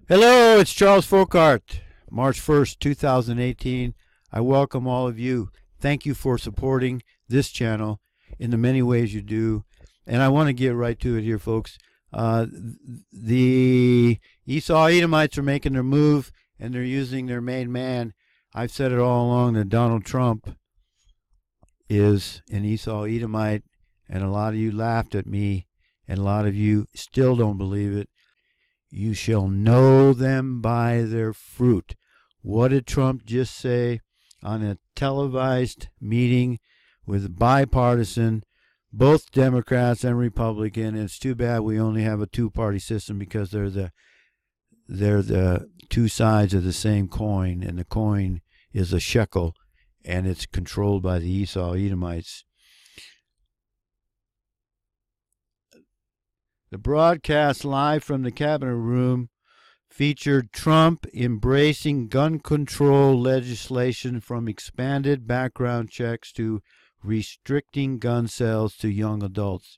Hello, it's Charles Fockaert, March 1st, 2018. I welcome all of you. Thank you for supporting this channel in the many ways you do. And I want to get right to it here, folks. The Esau Edomites are making their move, and they're using their main man. I've said it all along that Donald Trump is an Esau Edomite, and a lot of you laughed at me, and a lot of you still don't believe it. You shall know them by their fruit. What did Trump just say on a televised meeting with bipartisan, both Democrats and Republican? It's too bad we only have a two-party system because they're the two sides of the same coin, and the coin is a shekel, and it's controlled by the Esau Edomites. The broadcast live from the cabinet room featured Trump embracing gun control legislation, from expanded background checks to restricting gun sales to young adults.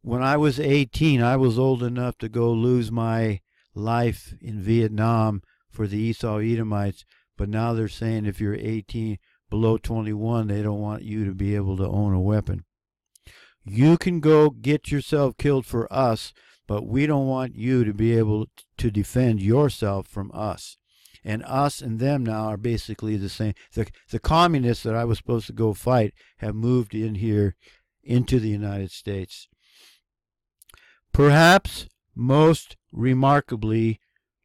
When I was 18, I was old enough to go lose my life in Vietnam for the Esau Edomites, but now they're saying if you're 18, below 21, they don't want you to be able to own a weapon. You can go get yourself killed for us, but we don't want you to be able to defend yourself from us. And us and them now are basically the same. The communists that I was supposed to go fight have moved in here into the United States. Perhaps most remarkably,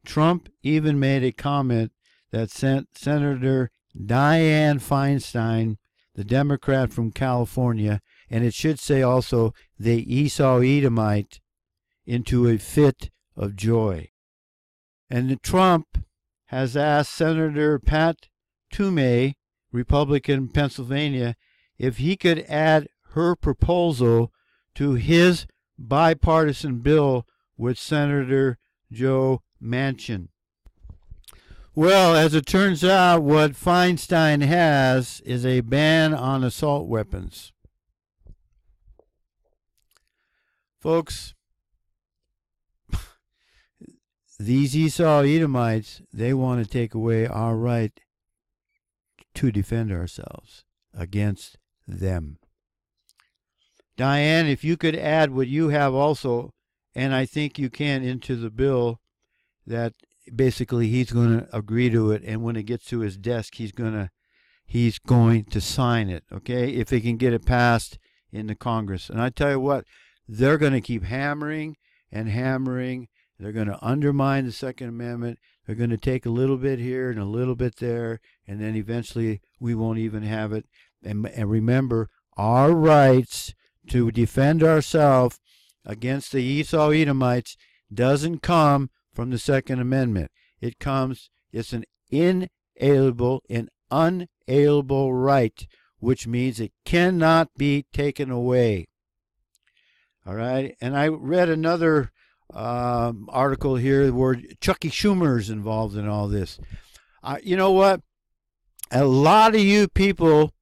Trump even made a comment that Senator Dianne Feinstein, the Democrat from California, and it should say also the Esau Edomite, into a fit of joy. And Trump has asked Senator Pat Toomey, Republican, Pennsylvania, if he could add her proposal to his bipartisan bill with Senator Joe Manchin. Well, as it turns out, what Feinstein has is a ban on assault weapons. Folks, these Esau Edomites, they want to take away our right to defend ourselves against them. Diane, if you could add what you have also, and I think you can, into the bill, that basically he's going to agree to it, and when it gets to his desk, he's going to sign it, okay, if he can get it passed in the Congress. And I tell you what, they're going to keep hammering and hammering. They're going to undermine the Second Amendment. They're going to take a little bit here and a little bit there, and then eventually we won't even have it. And remember, our rights to defend ourselves against the Esau Edomites doesn't come from the Second Amendment. It's an inalienable and unalienable right, which means it cannot be taken away. All right, and I read another article here where Chucky Schumer is involved in all this. You know what? A lot of you people,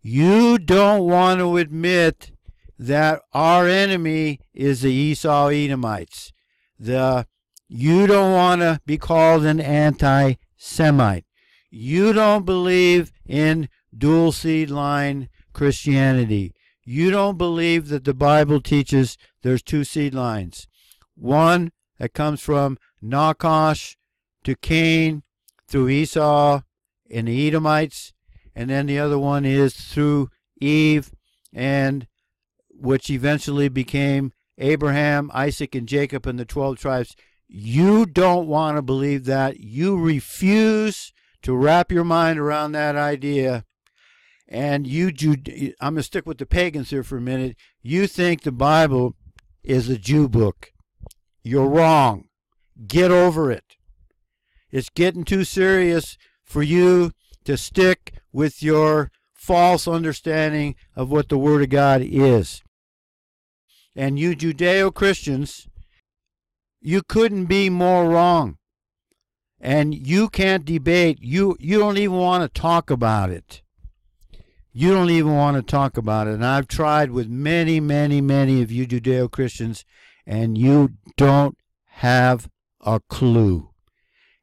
you don't want to admit that our enemy is the Esau Edomites. You don't want to be called an anti-Semite. You don't believe in dual seed line Christianity. You don't believe that the Bible teaches there's two seed lines. One that comes from Nachash to Cain through Esau and the Edomites, and then the other one is through Eve, and which eventually became Abraham, Isaac, and Jacob and the 12 tribes. You don't want to believe that. You refuse to wrap your mind around that idea. And I'm going to stick with the pagans here for a minute. You think the Bible is a Jew book. You're wrong. Get over it. It's getting too serious for you to stick with your false understanding of what the Word of God is. And you Judeo-Christians, you couldn't be more wrong. And you can't debate. You don't even want to talk about it. You don't even want to talk about it. And I've tried with many, many, many of you Judeo-Christians, and you don't have a clue.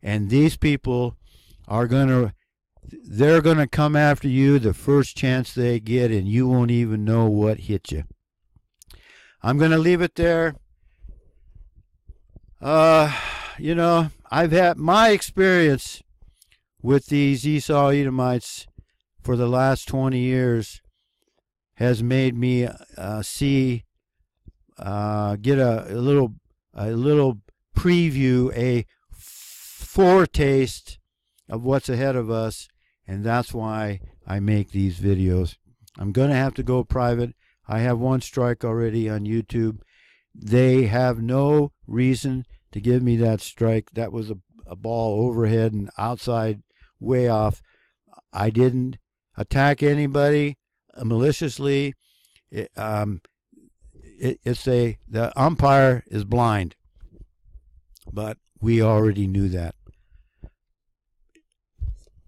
And these people are they're going to come after you the first chance they get, and you won't even know what hit you. I'm going to leave it there. You know, I've had my experience with these Esau Edomites for the last 20 years has made me get a little preview, a foretaste of what's ahead of us, and that's why I make these videos. I'm going to have to go private. I have one strike already on YouTube. They have no reason to give me that strike. That was a ball overhead and outside, way off. I didn't attack anybody maliciously. The umpire is blind, but we already knew that.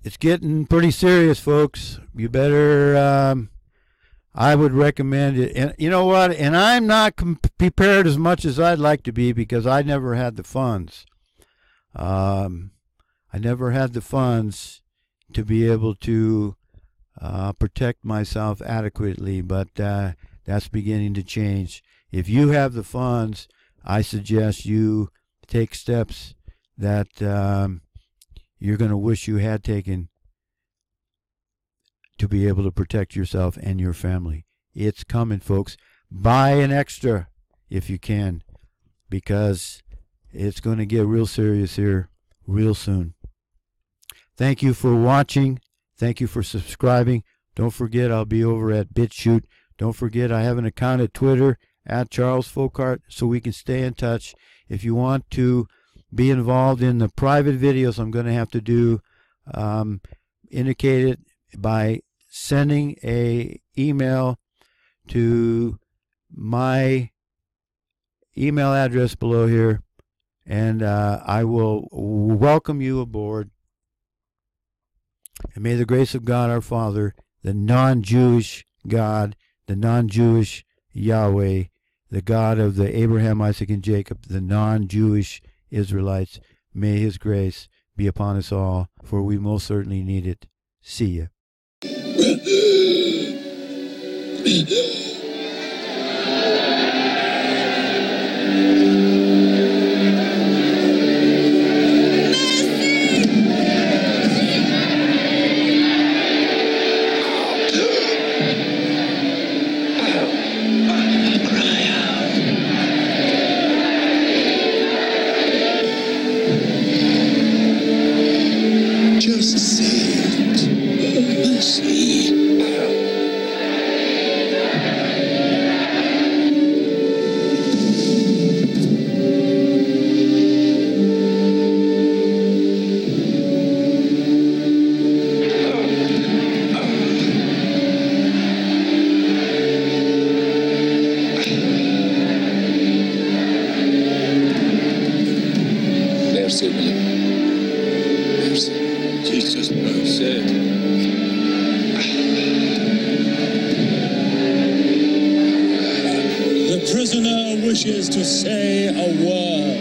It's getting pretty serious, folks. You better, I would recommend it. And you know what? And I'm not prepared as much as I'd like to be because I never had the funds. I never had the funds to be able to protect myself adequately, but that's beginning to change. If you have the funds, I suggest you take steps that you're going to wish you had taken to be able to protect yourself and your family. It's coming, folks. Buy an extra if you can, because it's going to get real serious here real soon. Thank you for watching. Thank you for subscribing. Don't forget, I'll be over at BitChute. Don't forget, I have an account at Twitter at Charles Fockaert, so we can stay in touch. If you want to be involved in the private videos I'm going to have to do, indicate it by sending a email to my email address below here, and I will welcome you aboard. And may the grace of God our Father, the non-Jewish God, the non-Jewish Yahweh, the God of the Abraham, Isaac, and Jacob, the non-Jewish Israelites, may his grace be upon us all, for we most certainly need it. See ya. Just say it. Mercy. Mercy, mercy. Jesus, mercy. The prisoner wishes to say a word.